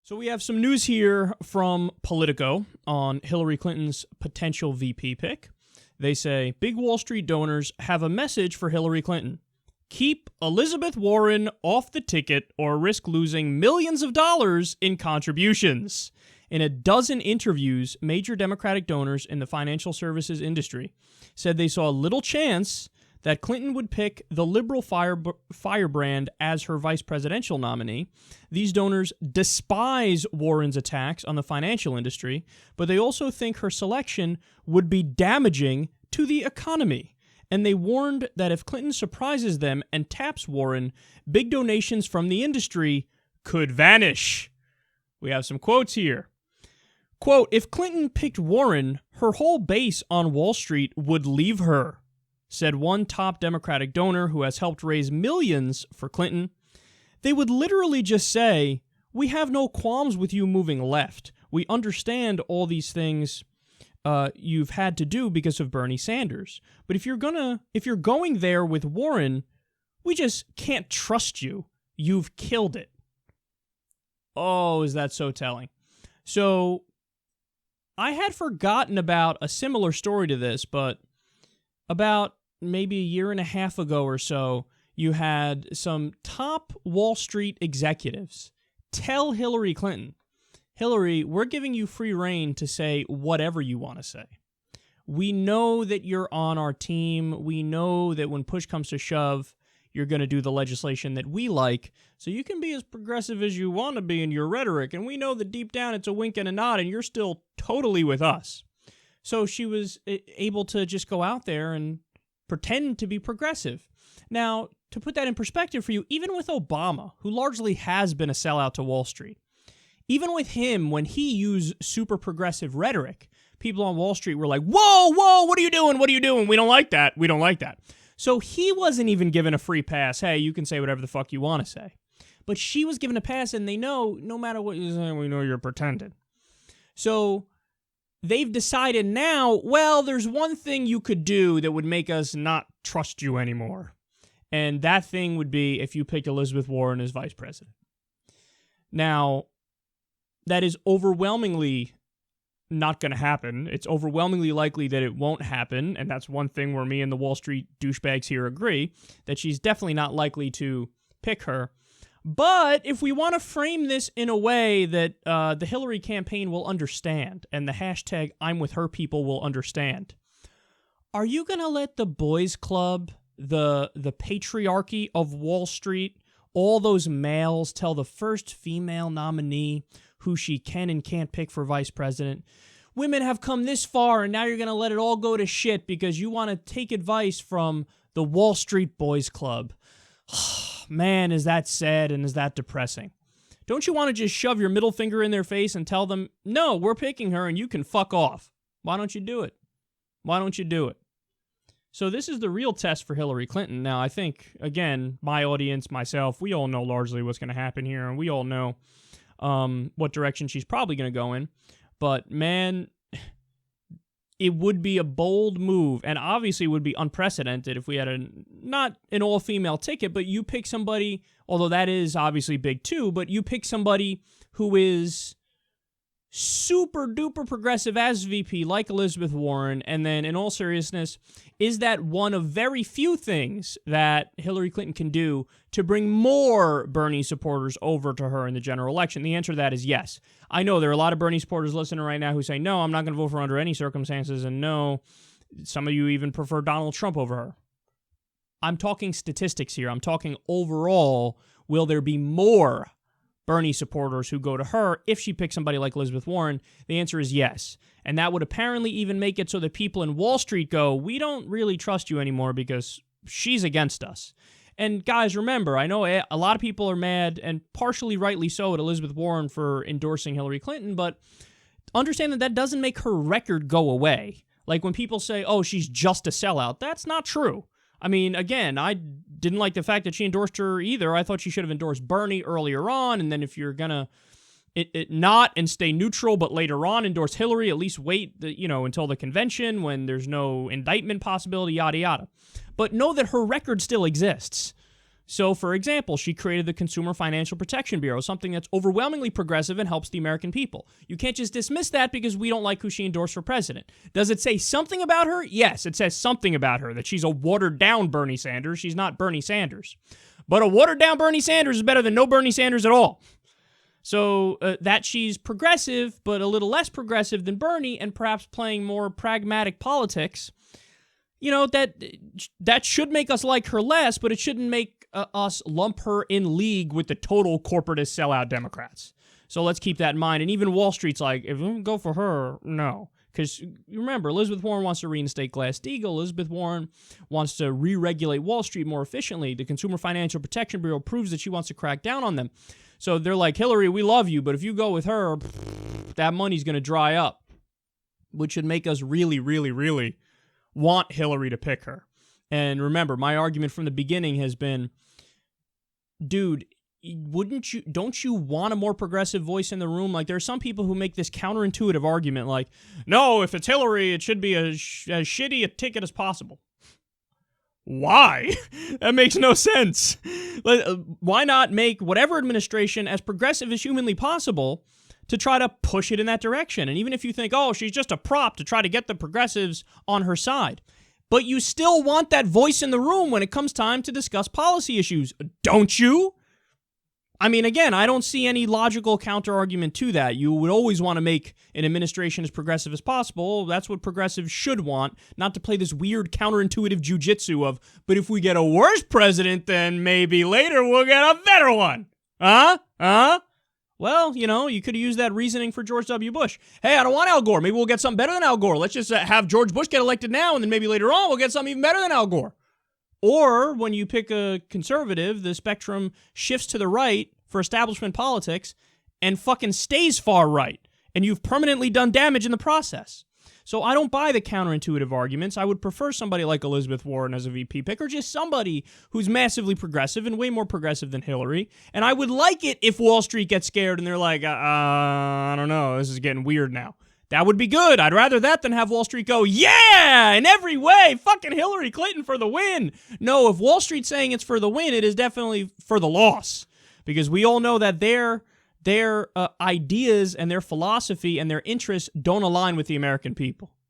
So we have some news here from Politico on Hillary Clinton's potential VP pick. They say, big Wall Street donors have a message for Hillary Clinton. Keep Elizabeth Warren off the ticket or risk losing millions of dollars in contributions. In a dozen interviews, major Democratic donors in the financial services industry said they saw little chance that Clinton would pick the liberal firebrand as her vice presidential nominee. These donors despise Warren's attacks on the financial industry, but they also think her selection would be damaging to the economy. And they warned that if Clinton surprises them and taps Warren, big donations from the industry could vanish. We have some quotes here. Quote, if Clinton picked Warren, her whole base on Wall Street would leave her, said one top Democratic donor who has helped raise millions for Clinton. They would literally just say, we have no qualms with you moving left. We understand all these things you've had to do because of Bernie Sanders. But if you're going there with Warren, we just can't trust you. You've killed it. Oh, is that so telling? So I had forgotten about a similar story to this, but about maybe a year and a half ago or so, you had some top Wall Street executives tell Hillary Clinton, Hillary, we're giving you free rein to say whatever you want to say. We know that you're on our team. We know that when push comes to shove, you're going to do the legislation that we like, so you can be as progressive as you want to be in your rhetoric, and we know that deep down it's a wink and a nod, and you're still totally with us. So she was able to just go out there and pretend to be progressive. Now, to put that in perspective for you, even with Obama, who largely has been a sellout to Wall Street, even with him, when he used super progressive rhetoric, people on Wall Street were like, whoa, what are you doing? What are you doing? We don't like that. We don't like that. So he wasn't even given a free pass. Hey, you can say whatever the fuck you want to say. But she was given a pass, and they know, no matter what you say, we know you're pretending. So they've decided now, well, there's one thing you could do that would make us not trust you anymore. And that thing would be if you picked Elizabeth Warren as vice president. Now, that is overwhelmingly not going to happen. It's overwhelmingly likely that it won't happen, and that's one thing where me and the Wall Street douchebags here agree, that she's definitely not likely to pick her. But if we want to frame this in a way that the Hillary campaign will understand, and the hashtag I'm with her people will understand, are you going to let the boys club, the patriarchy of Wall Street, all those males tell the first female nominee who she can and can't pick for vice president, women have come this far and now you're going to let it all go to shit because you want to take advice from the Wall Street boys club? Man, is that sad and is that depressing? Don't you want to just shove your middle finger in their face and tell them, no, we're picking her and you can fuck off? Why don't you do it? Why don't you do it? So this is the real test for Hillary Clinton. Now, I think, again, my audience, myself, we all know largely what's going to happen here, and we all know what direction she's probably going to go in. But, man, it would be a bold move, and obviously would be unprecedented if we had not an all-female ticket, but you pick somebody, although that is obviously big too, but you pick somebody who is super-duper progressive as VP, like Elizabeth Warren, and then, in all seriousness, is that one of very few things that Hillary Clinton can do to bring more Bernie supporters over to her in the general election? The answer to that is yes. I know there are a lot of Bernie supporters listening right now who say, no, I'm not going to vote for her under any circumstances, and no, some of you even prefer Donald Trump over her. I'm talking statistics here. I'm talking overall, will there be more Bernie supporters who go to her if she picks somebody like Elizabeth Warren? The answer is yes. And that would apparently even make it so that people in Wall Street go, we don't really trust you anymore because she's against us. And guys, remember, I know a lot of people are mad, and partially rightly so, at Elizabeth Warren for endorsing Hillary Clinton, but understand that that doesn't make her record go away. Like when people say, oh, she's just a sellout, that's not true. I mean, again, I didn't like the fact that she endorsed her either. I thought she should have endorsed Bernie earlier on, and then if you're going to not and stay neutral, but later on endorse Hillary, at least wait until the convention when there's no indictment possibility, yada, yada. But know that her record still exists. So, for example, she created the Consumer Financial Protection Bureau, something that's overwhelmingly progressive and helps the American people. You can't just dismiss that because we don't like who she endorsed for president. Does it say something about her? Yes, it says something about her, that she's a watered-down Bernie Sanders. She's not Bernie Sanders. But a watered-down Bernie Sanders is better than no Bernie Sanders at all. So that she's progressive, but a little less progressive than Bernie, and perhaps playing more pragmatic politics, you know, that should make us like her less, but it shouldn't make us lump her in league with the total corporatist sellout Democrats. So let's keep that in mind. And even Wall Street's like, if we go for her, no. Because remember, Elizabeth Warren wants to reinstate Glass-Steagall. Elizabeth Warren wants to re-regulate Wall Street more efficiently. The Consumer Financial Protection Bureau proves that she wants to crack down on them. So they're like, Hillary, we love you, but if you go with her, that money's going to dry up, which should make us really, really, really want Hillary to pick her. And remember, my argument from the beginning has been, dude, don't you want a more progressive voice in the room? Like, there are some people who make this counterintuitive argument like, no, if it's Hillary, it should be as shitty a ticket as possible. Why? That makes no sense. Why not make whatever administration as progressive as humanly possible to try to push it in that direction? And even if you think, oh, she's just a prop to try to get the progressives on her side, but you still want that voice in the room when it comes time to discuss policy issues, don't you? I mean, again, I don't see any logical counter-argument to that. You would always want to make an administration as progressive as possible. That's what progressives should want, not to play this weird counterintuitive jujitsu of, but if we get a worse president, then maybe later we'll get a better one. Well, you know, you could have used that reasoning for George W. Bush. Hey, I don't want Al Gore. Maybe we'll get something better than Al Gore. Let's just have George Bush get elected now, and then maybe later on we'll get something even better than Al Gore. Or when you pick a conservative, the spectrum shifts to the right for establishment politics and fucking stays far right, and you've permanently done damage in the process. So I don't buy the counterintuitive arguments. I would prefer somebody like Elizabeth Warren as a VP pick, or just somebody who's massively progressive and way more progressive than Hillary. And I would like it if Wall Street gets scared and they're like, I don't know, this is getting weird now. That would be good. I'd rather that than have Wall Street go, yeah, in every way, fucking Hillary Clinton for the win. No, if Wall Street's saying it's for the win, it is definitely for the loss. Because we all know that their ideas and their philosophy and their interests don't align with the American people.